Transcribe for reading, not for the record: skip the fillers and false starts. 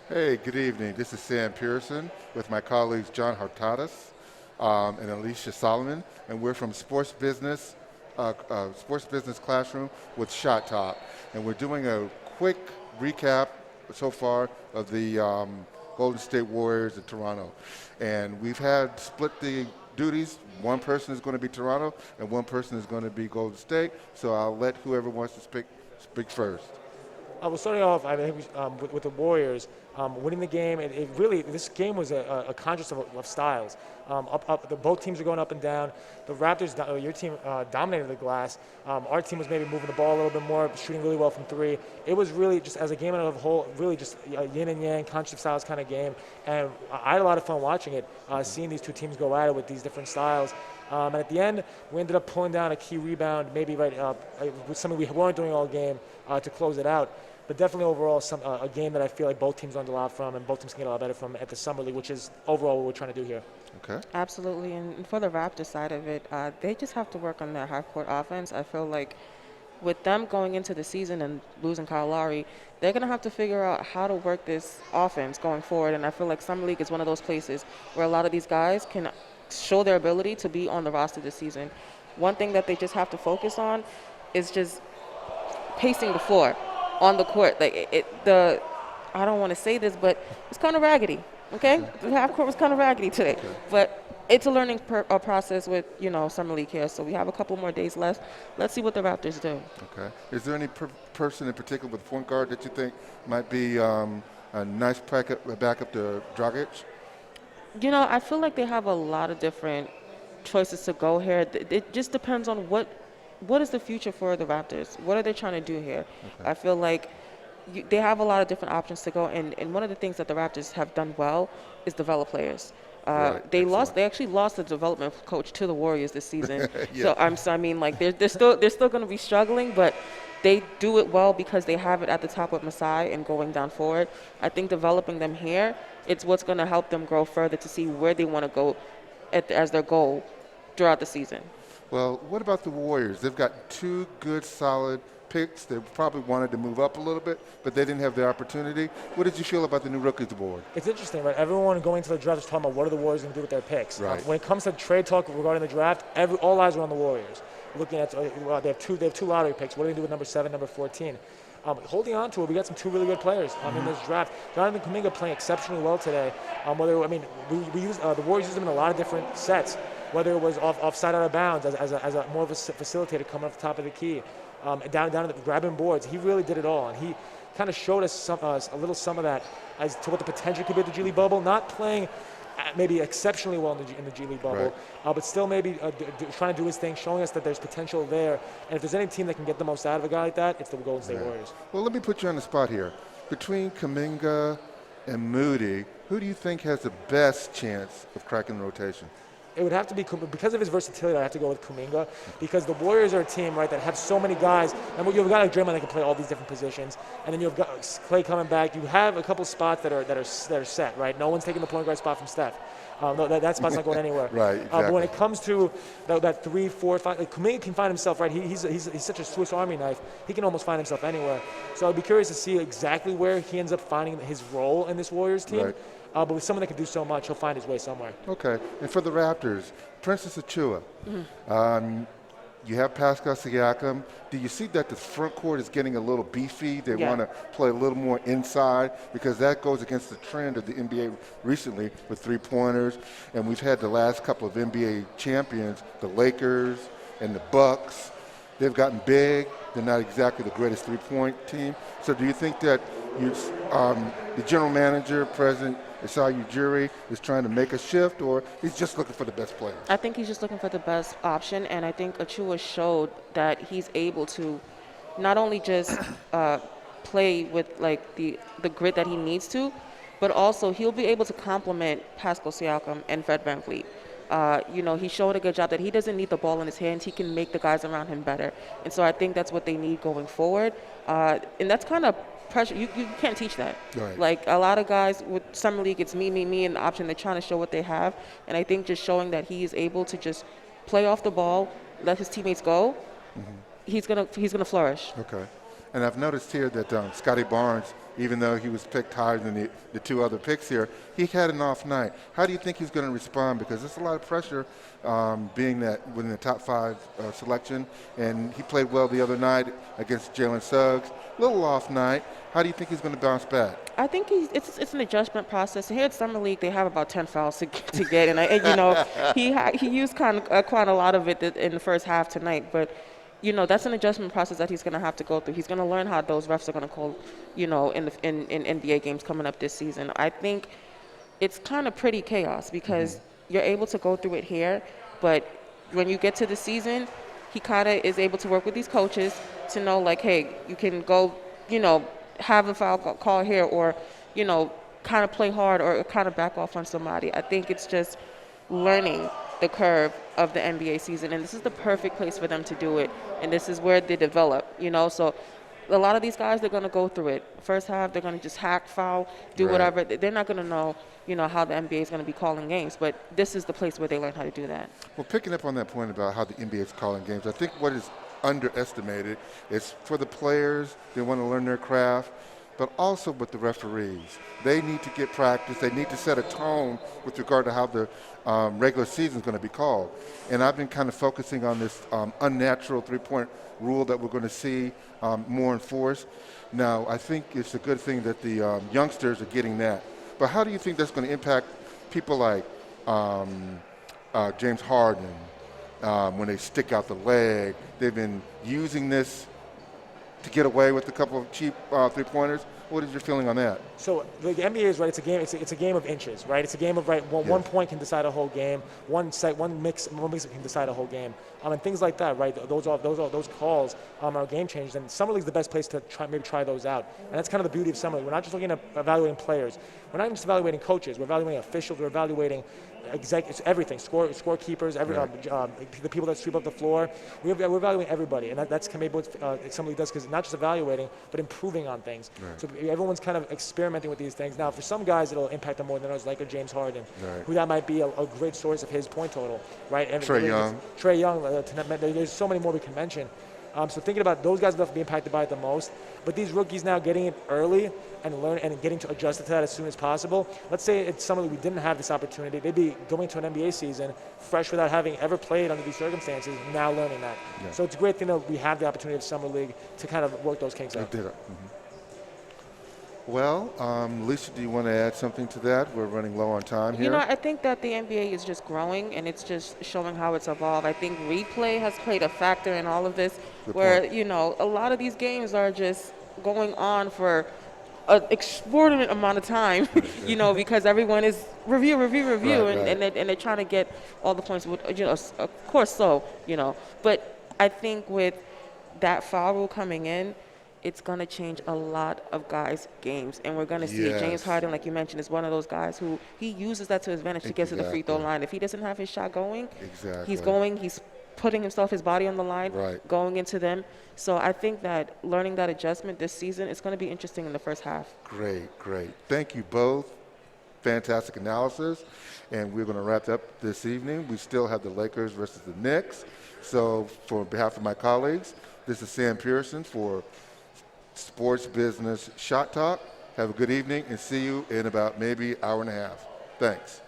Hey, good evening. This is Sam Pearson with my colleagues John Hortofillis and Alicia Solomin, and we're from Sports Business Classroom with Shot Top, and we're doing a quick recap so far of the Golden State Warriors in Toronto, and we've had split the duties. One person is going to be Toronto, and one person is going to be Golden State. So I'll let whoever wants to speak first. Well, starting off, I think with the Warriors winning the game, it really this game was a contest of styles. Both teams are going up and down. The Raptors, your team, dominated the glass. Our team was maybe moving the ball a little bit more, shooting really well from three. It was really just as a game as a whole, really just a yin and yang, contest of styles kind of game. And I had a lot of fun watching it, seeing these two teams go at it with these different styles. And at the end, we ended up pulling down a key rebound, maybe with something we weren't doing all game to close it out. But definitely overall, a game that I feel like both teams learned a lot from and both teams can get a lot better from at the Summer League, which is overall what we're trying to do here. Okay. Absolutely, and for the Raptors side of it, they just have to work on their half-court offense. I feel like with them going into the season and losing Kyle Lowry, they're going to have to figure out how to work this offense going forward. And I feel like Summer League is one of those places where a lot of these guys can show their ability to be on the roster this season. One thing that they just have to focus on is just pacing the floor on the court. Like I don't want to say this, but it's kind of raggedy. Okay, the half court was kind of raggedy today, but it's a learning process with Summer League here. So we have a couple more days left. Let's see what the Raptors do. Okay. Is there any person in particular with point guard that you think might be a nice backup to Dragic? I feel like they have a lot of different choices to go here. It just depends on what is the future for the Raptors. What are they trying to do here? Okay. I feel like they have a lot of different options to go, and one of the things that the Raptors have done well is develop players. Right. They actually lost the development coach to the Warriors this season. Yeah. So I mean, like they're still going to be struggling, but they do it well because they have it at the top with Masai and going down forward. I think developing them here, it's what's going to help them grow further to see where they want to go as their goal throughout the season. Well, what about the Warriors? They've got two good, solid picks. They probably wanted to move up a little bit, but they didn't have the opportunity. What did you feel about the new rookies board? It's interesting, right? Everyone going to the draft is talking about what are the Warriors going to do with their picks. Right. When it comes to trade talk regarding the draft, all eyes are on the Warriors. Looking at they have two lottery picks. What do they do with number 7, number 14? Holding on to it, we got two really good players in this draft. Jonathan Kuminga playing exceptionally well today. We use the Warriors use him in a lot of different sets. Whether it was offside out of bounds as a more of a facilitator coming off the top of the key, down to grabbing boards. He really did it all, and he kind of showed us some of that as to what the potential could be at the G League bubble. Not playing maybe exceptionally well in the G League bubble, right. But still maybe trying to do his thing, showing us that there's potential there. And if there's any team that can get the most out of a guy like that, it's the Golden State Warriors. Well, let me put you on the spot here. Between Kuminga and Moody, who do you think has the best chance of cracking the rotation? It would have to be, because of his versatility, I have to go with Kuminga, because the Warriors are a team, right, that have so many guys, and you've got a Draymond that can play all these different positions, and then you've got Klay coming back. You have a couple spots that are set, right? No one's taking the point guard spot from Steph. That spot's not going anywhere. Right, exactly. But when it comes to that 3, 4, 5, like Kuminga can find himself, right? He's such a Swiss Army knife. He can almost find himself anywhere. So I'd be curious to see exactly where he ends up finding his role in this Warriors team. Right. But with someone that can do so much, he'll find his way somewhere. Okay. And for the Raptors, Princess Achua, you have Pascal Siakam. Do you see that the front court is getting a little beefy? They want to play a little more inside, because that goes against the trend of the NBA recently with three-pointers. And we've had the last couple of NBA champions, the Lakers and the Bucks. They've gotten big. They're not exactly the greatest three-point team. So do you think that the general manager, president, Isai Ujiri, is trying to make a shift, or he's just looking for the best player? I think he's just looking for the best option, and I think Achua showed that he's able to not only just play with like the grit that he needs to, but also he'll be able to complement Pascal Siakam and Fred VanVleet. He showed a good job that he doesn't need the ball in his hands. He can make the guys around him better. And so I think that's what they need going forward. And that's kind of pressure. You can't teach that. Right. Like a lot of guys with Summer League, it's me, and the option. They're trying to show what they have. And I think just showing that he is able to just play off the ball, let his teammates go, he's gonna flourish. Okay. And I've noticed here that Scotty Barnes, even though he was picked higher than the two other picks here, he had an off night. How do you think he's going to respond? Because there's a lot of pressure being that within the top 5 selection. And he played well the other night against Jalen Suggs. Little off night. How do you think he's going to bounce back? I think it's an adjustment process. Here at Summer League, they have about 10 fouls to get, and he used quite a lot of it in the first half tonight. But that's an adjustment process that he's going to have to go through. He's going to learn how those refs are going to call, in NBA games coming up this season. I think it's kind of pretty chaos because you're able to go through it here, but when you get to the season, he kind of is able to work with these coaches to know, like, hey, you can go, have a foul call here, or kind of play hard or kind of back off on somebody. I think it's just learning the curve of the NBA season, and this is the perfect place for them to do it, and this is where they develop, so a lot of these guys, they're going to go through it. First half, they're going to just hack, foul, do whatever. They're not going to know, how the NBA is going to be calling games, but this is the place where they learn how to do that. Well, picking up on that point about how the NBA is calling games, I think what is underestimated is for the players, they want to learn their craft, but also with the referees. They need to get practice. They need to set a tone with regard to how the regular season is going to be called. And I've been kind of focusing on this unnatural three-point rule that we're going to see more enforced. Now, I think it's a good thing that the youngsters are getting that. But how do you think that's going to impact people like James Harden when they stick out the leg? They've been using this to get away with a couple of cheap three-pointers. What is your feeling on that? So the NBA is right. It's a game. It's a game of inches, right? It's a game of one point can decide a whole game. One mix can decide a whole game. And things like that, right? Those calls are game changers. And Summer League's the best place to try those out. And that's kind of the beauty of Summer League. We're not just looking at evaluating players. We're not just evaluating coaches. We're evaluating officials. We're evaluating executives, everything, scorekeepers, the people that sweep up the floor. We're evaluating everybody, and that's maybe what Summer League does, because it's not just evaluating, but improving on things. Right. So everyone's kind of experimenting with these things. Now, for some guys, it'll impact them more than others, like a James Harden, who that might be a great source of his point total, right? And Trae Young. There's so many more we can mention. So thinking about those guys will be impacted by it the most. But these rookies now getting it early and getting to adjust to that as soon as possible. Let's say it's something we didn't have this opportunity. They'd be going to an NBA season fresh without having ever played under these circumstances, now learning that. Yeah. So it's a great thing that we have the opportunity of Summer League to kind of work those kinks out. Well, Alicia, do you want to add something to that? We're running low on time here. I think that the NBA is just growing, and it's just showing how it's evolved. I think replay has played a factor in all of this, a lot of these games are just going on for an extraordinary amount of time, because everyone is review, and they're trying to get all the points. Of course, but I think with that foul rule coming in, it's going to change a lot of guys' games. And we're going to see James Harden, like you mentioned, is one of those guys who he uses that to his advantage to get to the free throw line. If he doesn't have his shot going, he's putting his body on the line, going into them. So I think that learning that adjustment this season is going to be interesting in the first half. Great. Thank you both. Fantastic analysis. And we're going to wrap up this evening. We still have the Lakers versus the Knicks. So for behalf of my colleagues, this is Sam Pearson for Sports Business Shot Talk. Have a good evening and see you in about maybe an hour and a half. Thanks.